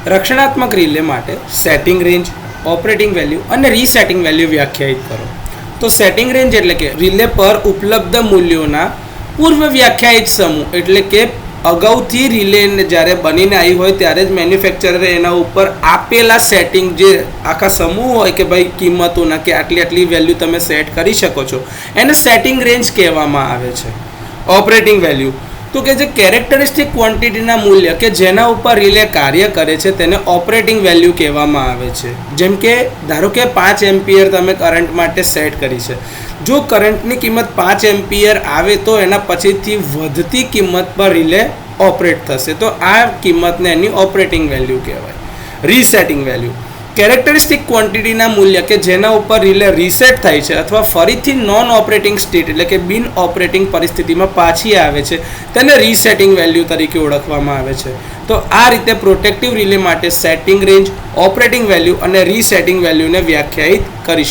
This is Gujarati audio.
રક્ષણાત્મક રિલે માટે સેટિંગ રેન્જ, ઓપરેટિંગ વેલ્યુ અને રીસેટિંગ વેલ્યુ વ્યાખ્યાયિત કરો. તો સેટિંગ રેન્જ એટલે કે રિલે પર ઉપલબ્ધ મૂલ્યોના પૂર્વ વ્યાખ્યાયિત સમૂહ, એટલે કે અગાઉથી રિલે જ્યારે બનીને આવી હોય ત્યારે જ મેન્યુફેક્ચરરે એના ઉપર આપેલા સેટિંગ જે આખા સમૂહ હોય કે ભાઈ કિંમતોના કે આટલી આટલી વેલ્યુ તમે સેટ કરી શકો છો, એને સેટિંગ રેન્જ કહેવામાં આવે છે. ઓપરેટિંગ વેલ્યુ તો કે જે કેરેક્ટરિસ્ટિક ક્વોન્ટિટીના મૂલ્ય કે જેના ઉપર રિલે કાર્ય કરે છે તેને ઓપરેટિંગ વેલ્યુ કહેવામાં આવે છે. જેમ કે ધારો કે 5 એમ્પિયર તમે કરંટ માટે સેટ કરી છે. જો કરંટની કિંમત 5 એમ્પિયર આવે તો એના પછીથી વધતી કિંમત પર રિલે ઓપરેટ થશે. તો આ કિંમતને એની ઓપરેટિંગ વેલ્યુ કહેવાય. રીસેટિંગ વેલ્યુ કેરેક્ટરિસ્ટિક ક્વોન્ટિટીના મૂલ્ય કે જેના ઉપર રિલે રીસેટ થાય છે અથવા ફરીથી નોન ઓપરેટિંગ સ્ટેટ એટલે કે બિન ઓપરેટિંગ પરિસ્થિતિમાં પાછી આવે છે તેને રીસેટિંગ વેલ્યુ તરીકે ઓળખવામાં આવે છે. તો આ રીતે પ્રોટેક્ટિવ રિલે માટે સેટિંગ રેન્જ, ઓપરેટિંગ વેલ્યુ અને રીસેટિંગ વેલ્યુને વ્યાખ્યાયિત કરી શકાય.